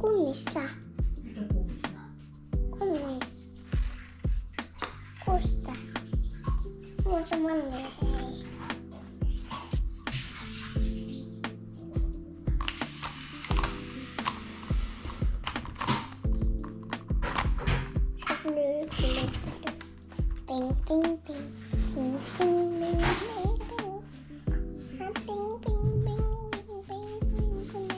kumis na. Nagkakumis na. Kumis. Kusta. Mucho mami. Ping ping ping ping ping ping ping. Ping ping ping ping ping ping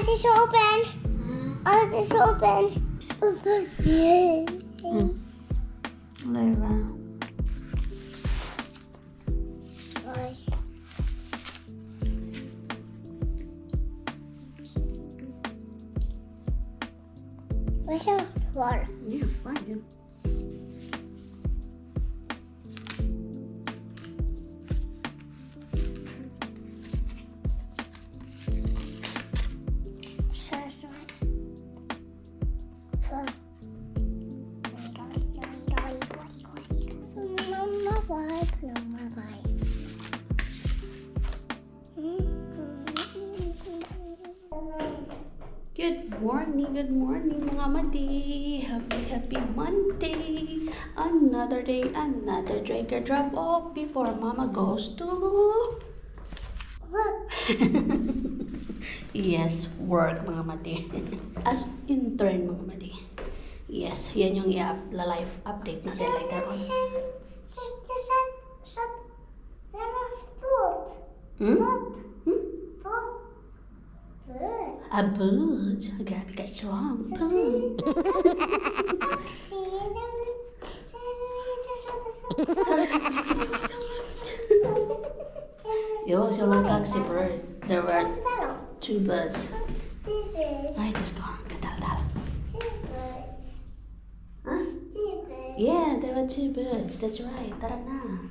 It's open. Oh, it's open. Open. Lara. Bye. Where's your water? Yeah, fine. Good morning mga madi. Happy Monday. Another day, another drinker drop off before mama goes to What? yes, work mga madi. As intern mga madi. Yes, yan yung live update natin later on. A boot. Grabe ka islang. Yo, so like taxi bird. There were two birds. Ay, Diyos ko. Kadal-dal. Huh? Yeah, there were two birds. That's right. Tara na.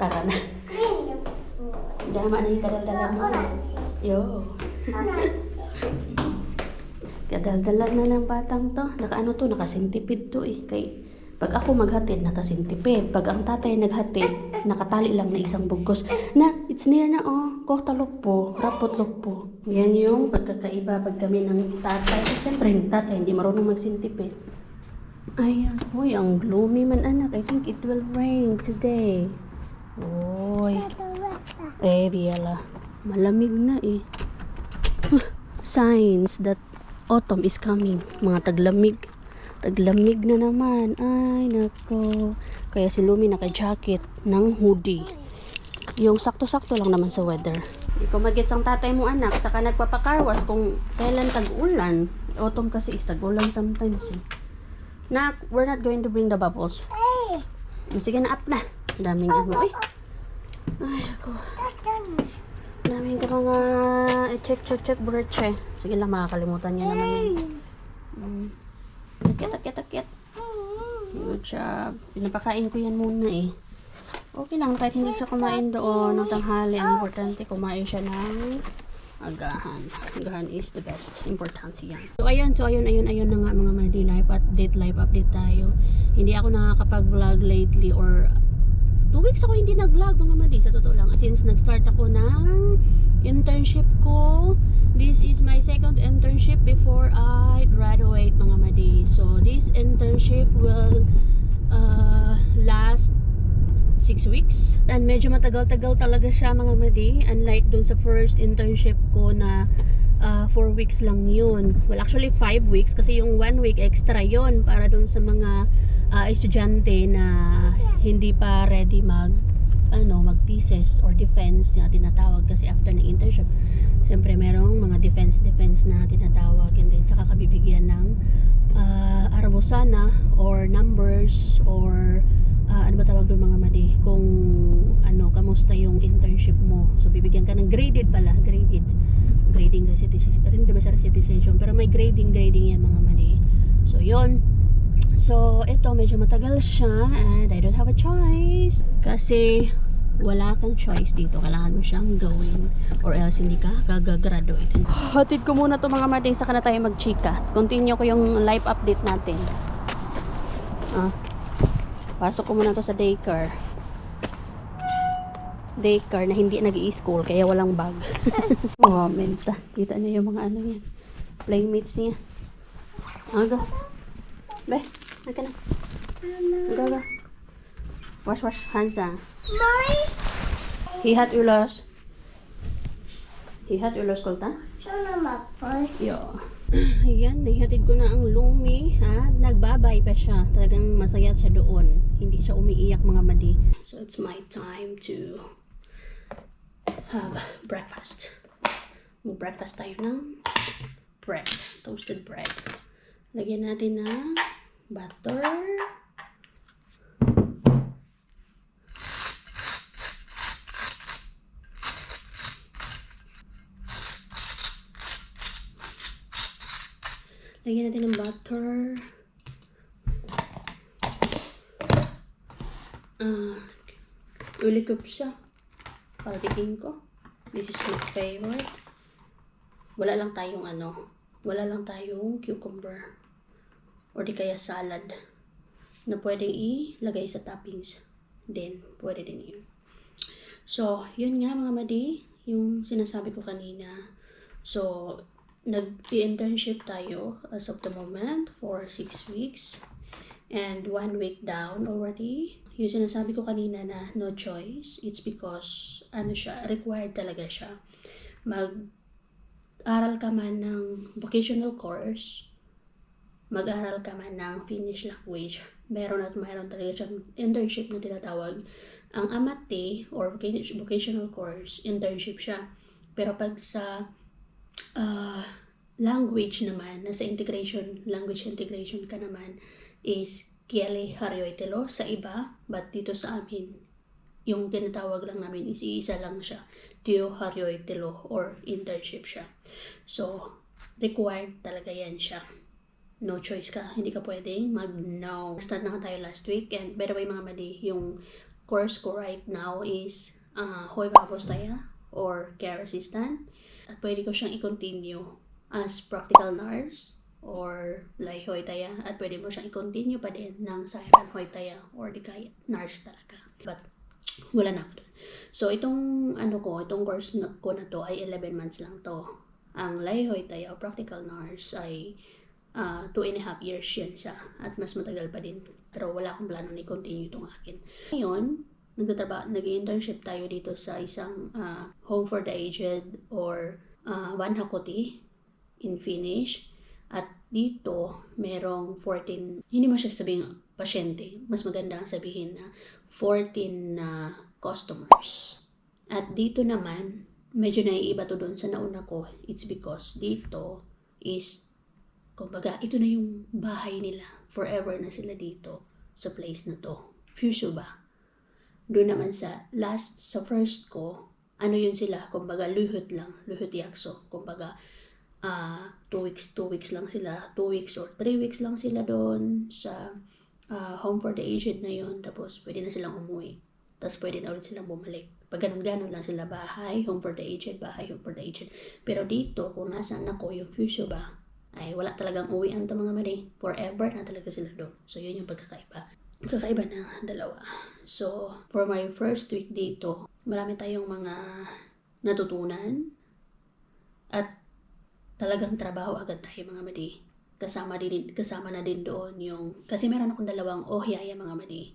Tara na. Dama na yung kadal-dala mo. Yo. Kadal-dalan na ng batang to. Nakaano to, nakasintipid to eh. Kay, pag ako maghatid, nakasintipid. Pag ang tatay naghatid, nakatali lang na isang bugkos. Na, it's near na oh. Kohtalok po, rapotlok po. Yan yung pagkakaiba pag kami ng tatay. Siyempre, yung tatay hindi marunong magsintipid. Ayan. Uy, ang gloomy man anak. I think it will rain today. Uy. Eh, Biala. Malamig na eh. Signs that autumn is coming. Mga taglamig. Taglamig na naman. Ay, nako. Kaya si Lumi naka-jacket ng hoodie. Yung sakto-sakto lang naman sa weather. Hindi ko magets ang tatay mo anak. Saka nagpapakarwas kung kailan tag-ulan. Autumn kasi is tag-ulan sometimes eh. Nak, we're not going to bring the bubbles. Sige na, up na. Daming ano. Ay, nako. Daming ka mga check broche. Sige lang, makakalimutan niya naman yun. Takit. Good job. Pinapakain ko yan muna eh. Okay lang, kahit hindi siya kumain doon ng tanghali. Ang importante, kumain siya ng agahan. Agahan is the best. Importante yan. So ayun na nga mga madi. Live update tayo. Hindi ako nakakapag-vlog lately or 2 weeks ako hindi nag-vlog mga madi. Sa totoo lang. Since nag-start ako ng internship ko. This is my second internship before I graduate mga madi. So this internship will last 6 weeks. And medyo matagal-tagal talaga siya mga madi. Unlike dun sa first internship ko na 4 weeks lang yun. Well, actually 5 weeks kasi yung 1 week extra yun para dun sa mga estudyante na hindi pa ready mag thesis or defense na tinatawag kasi after ng internship Siyempre merong mga defense na tinatawag, and then saka kabibigyan ng arabosana or numbers or ano ba tawag doon mga madi, kung ano, kamusta yung internship mo. So bibigyan ka ng graded grading recitation, rin diba sa recitation, pero may grading yan mga madi. So yon. So ito medyo matagal siya and I don't have a choice kasi wala kang choice dito, kailangan mo siyang gawin or else hindi ka kagagraduate. Hatid ko muna to mga madi, saka na tayo magchika. Continue ko yung live update natin. Pasok ko muna to sa daycare na hindi nag-i-school kaya walang bag. Menta, kita niyo yung mga ano yan, playmates niya. Aga be, naka na. Aga. Wash hands Hihat ulos kolta. Sana mapos. Yo. Ayan, nahihatid ko na ang Lumi, ha? Nagbabay pa siya. Talagang masaya siya doon. Hindi siya umiiyak mga madi. So it's my time to have breakfast. Mag-breakfast tayo ng bread. Toasted bread. Lagyan natin ng butter. Lagyan natin ng butter. Ulikop siya. Para tikin ko. This is my favorite. Wala lang tayong cucumber. Or di kaya salad. Na pwedeng ilagay sa toppings. Then, pwede din yun. So, yun nga mga madi. Yung sinasabi ko kanina. So, nag-internship tayo as of the moment for 6 weeks and 1 week down already. Yung sinasabi ko kanina na no choice, it's because required talaga siya. Mag-aral ka man ng vocational course, mag-aral ka man ng Finnish language, meron talaga siyang internship na tinatawag. Ang AMATE or vocational course, internship siya. Pero pag sa language naman, nasa language integration ka naman, is kieli harjoitelu sa iba, but dito sa amin, yung tinatawag lang namin is iisa lang siya, työharjoittelu or internship siya. So, required talaga yan siya. No choice ka, hindi ka pwedeng mag-no. Start na tayo last week, and by the way mga madi, yung course ko right now is hoivapostaya or care assistant. At pwede ko siyang i-continue as practical nurse or layhoitaya, at pwede mo siyang i-continue pa din ng siren hoitaya or di kaya nurse talaga. But wala na ako doon. So itong course ko na to ay 11 months lang to. Ang layhoitaya o practical nurse ay 2.5 years yan siya, at mas matagal pa din. Pero wala akong plano na i-continue itong akin. Ngayon, nag-internship tayo dito sa isang home for the aged or Vanhakoti in Finnish. At dito, merong 14, hindi mo siya sabing pasyente, mas maganda ang sabihin na 14 customers. At dito naman, medyo naiiba to doon sa nauna ko. It's because dito is, kumbaga, ito na yung bahay nila. Forever na sila dito sa place na to. Fusio ba? Doon naman sa first ko, ano yun sila, kumbaga luhut yakso, kumbaga 2 weeks lang sila, 2 weeks or 3 weeks lang sila doon sa home for the aged na yun, tapos pwede na silang umuwi, tapos pwede na ulit silang bumalik. Pag ganun lang sila, bahay, home for the aged, bahay, home for the aged. Pero dito, kung nasaan ako, yung fusio ba, ay wala talagang uwian to mga mali, forever na talaga sila doon. So yun yung kakaiba ng dalawa. So, for my first week dito, marami tayong mga natutunan at talagang trabaho agad tayo mga madi. Kasama na din doon yung, kasi meron akong dalawang ohyaya mga madi.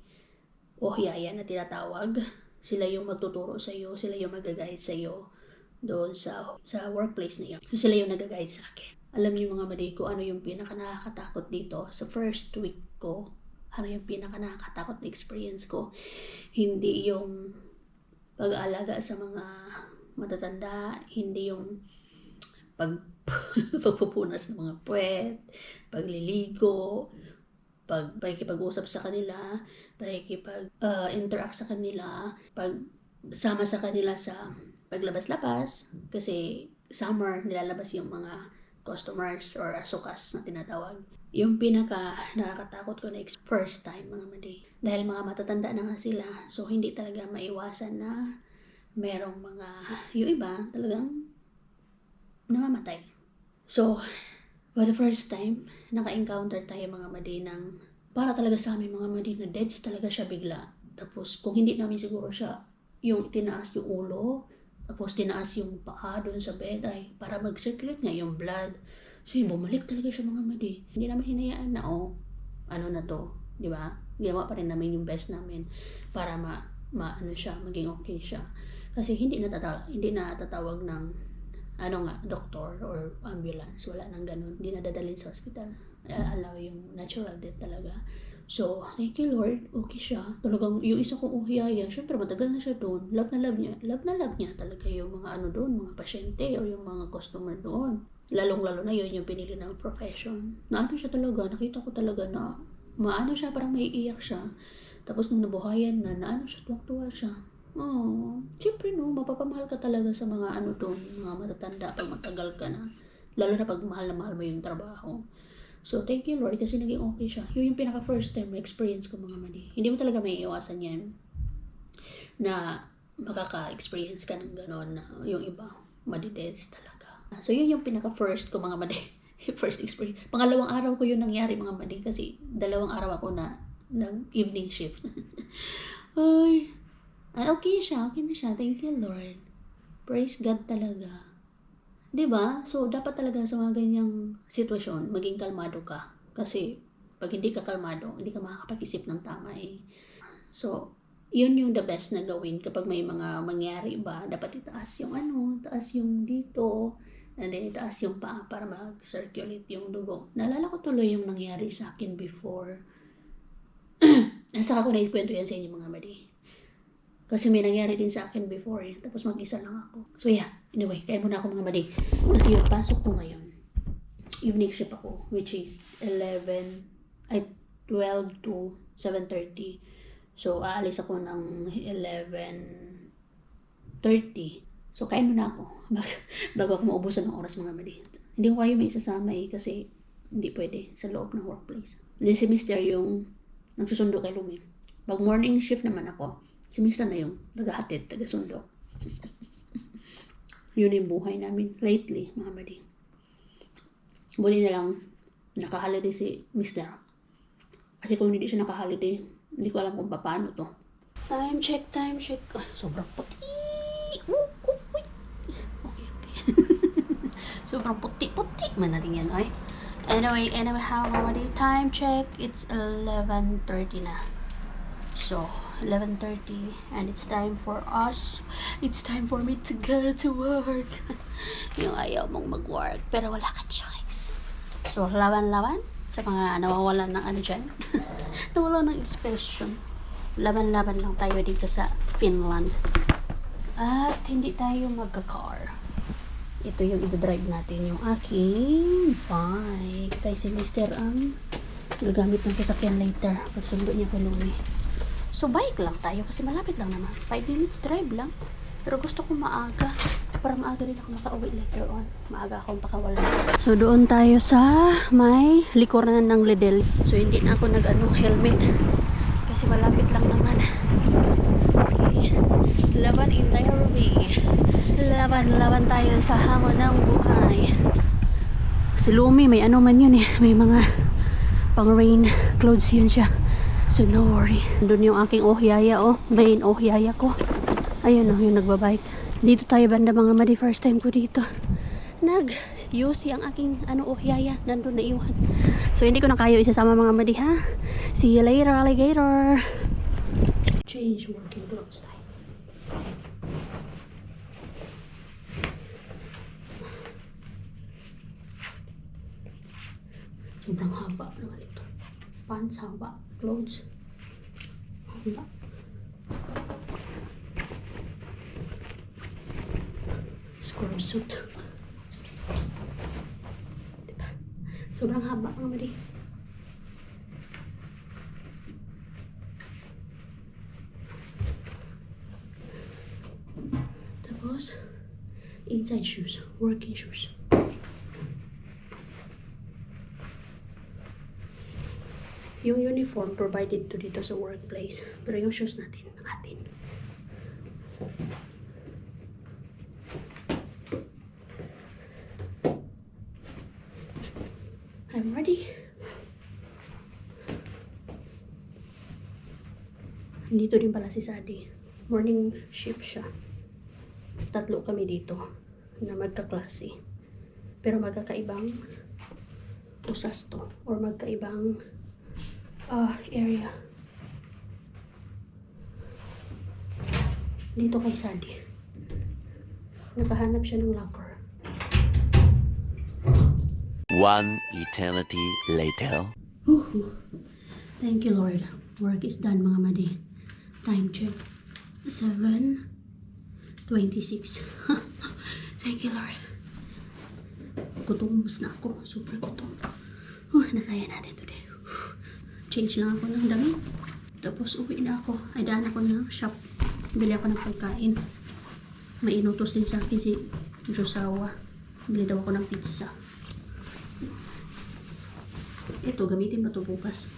Ohyaya na tinatawag. Sila yung magtuturo sa iyo, sila yung mag-guide sa iyo doon sa workplace na yun. So, sila yung nag-guide sa akin. Alam niyo mga madi ko ano yung pinaka nakakatakot dito sa first week ko. Ano yung pinaka nakakatakot na experience ko. Hindi yung pag-aalaga sa mga matatanda, hindi yung pagpupunas ng mga puwet, pagliligo, pakikipag-usap sa kanila, interact sa kanila, pagsama sa kanila sa paglabas-labas, kasi summer nilalabas yung mga customers or asukas na tinatawag. Yung pinaka nakakatakot ko na first time mga madi. Dahil mga matatanda na nga sila, so hindi talaga maiwasan na merong mga, yung iba talagang namamatay. So, for the first time, naka-encounter tayo mga madi ng, para talaga sa amin mga madi na deads talaga siya bigla. Tapos kung hindi namin siguro siya, yung tinaas yung ulo, tapos tinaas yung paa doon sa bed ay para mag-circulate nga yung blood. So yun, bumalik talaga siya mga madi. Hindi naman hinayaan na, ano na to, di ba? Ginawa pa rin namin yung best namin para ano siya, maging okay siya. Kasi hindi natatawag ng doktor or ambulance. Wala nang ganun. Hindi nadadalhin sa hospital. Allow yung natural death talaga. So, thank you Lord, okay siya. Talagang yung isa kong uhiyaya, syempre matagal na siya doon. Love na love niya talaga yung mga doon, mga pasyente or yung mga customer doon. Lalong-lalo na yun yung pinili ng profession. Siya talaga, nakita ko talaga na siya, parang may iyak siya. Tapos nung nabuhayan na siya, tuwak-tuwa siya. Siyempre mapapamahal ka talaga sa mga doon, mga matatanda pag matagal ka na. Lalo na pag mahal na mahal mo yung trabaho. So, thank you Lord kasi naging okay siya. Yun yung pinaka first time na experience ko mga madi. Hindi mo talaga may iwasan yan na makaka-experience ka ng gano'n na yung iba, madi-deaths talaga. So, yun yung pinaka first ko mga madi. First experience. Pangalawang araw ko yun nangyari mga madi kasi 2 araw ako na ng evening shift. Okay na siya. Thank you Lord. Praise God talaga. Diba? So, dapat talaga sa mga ganyang sitwasyon, maging kalmado ka. Kasi, pag hindi ka kalmado, hindi ka makakapag-isip ng tama eh. So, yun yung the best na gawin kapag may mga mangyari ba, dapat itaas yung taas yung dito, and then itaas yung paa para mag-circulate yung dugo. Naalala ko tuloy yung nangyari sa akin before. Saka ko naikwento yan sa inyo mga madi. Kasi may nangyari din sa akin before eh. Tapos mag-isa lang ako. So yeah, anyway, kaya muna ako mga madi. Kasi yung pasok ko ngayon, evening shift ako, which is 12 to 7:30. So aalis ako ng 11:30. So kain muna ako bago ako maubusan ng oras mga madi. Hindi ko kayo may isasama eh kasi hindi pwede sa loob ng workplace. Hindi si Mr. yung nagsusundo kay Lumi. Pag morning shift naman ako, si Mr. na yung naghahatid, taga-sundo. Yun yung buhay namin lately, mga madi. Buti na lang, naka-holiday si Mr. Kasi kung hindi siya naka-holiday, hindi ko alam kung paano to. Time check. Sobrang puti. Okay. Sobrang puti man natin yan, okay? Anyway, how about the time check? It's 11:30 na. So, 11:30 and it's time for me to go to work. Yung ayaw mong mag-work pero wala ka choice. So, laban sa mga nawawalan ng dyan. Nawalan ng expression. Laban lang tayo dito sa Finland. At hindi tayo magka-car. Ito yung i-drive natin, yung aking bike. Kay si Mr. ang gagamit ng sasakyan later pag sundo niya kay Lumi. So, bike lang tayo kasi malapit lang naman. 5 minutes drive lang. Pero gusto ko maaga. Para maaga rin ako makauwi later on. Maaga akong pakawala. So, doon tayo sa may likuran ng Lidl. So, hindi na ako helmet. Kasi malapit lang naman. Okay. Laban in diary. Laban tayo sa hamon ng buhay. Si Lumi, may man yun eh. May mga pang rain clothes yun siya. So, no worry. Doon yung aking ohyaya, main ohyaya ko. Ayun, yung nagbabike. Dito tayo banda mga madi. First time ko dito. Nag-UC ang aking ohyaya. Nandun na iwan. So, hindi ko na kayo isasama mga madi, ha? See you later, alligator. Change working clothes tayo. Sobrang haba naman ito. Pants haba. Clothes. Haba. jumpsuit. Diba? Sobrang haba mga mali. Tapos, inside shoes, working shoes. Yung uniform provided to dito sa workplace. Pero yung shoes natin, atin. I'm ready. Dito din pala si Sadi. Morning shift siya. 3 kami dito na magkaklase. Pero magkakaibang usas to. Or magkaibang area. Dito kay Sadi. Nakahanap siya ng locker. One eternity later. Thank you, Lord. Work is done, mga madi. Time check. 7:26. Thank you, Lord. Gutom na ako. Super gutom. Nakaya natin today. Change lang ako ng damit. Tapos uwi na ako. Ay, daan ako ng shop. Bili ako ng pagkain. May inutos din sa akin si Josawa. Bili daw ako ng pizza. Ito, gamitin ba ito bukas?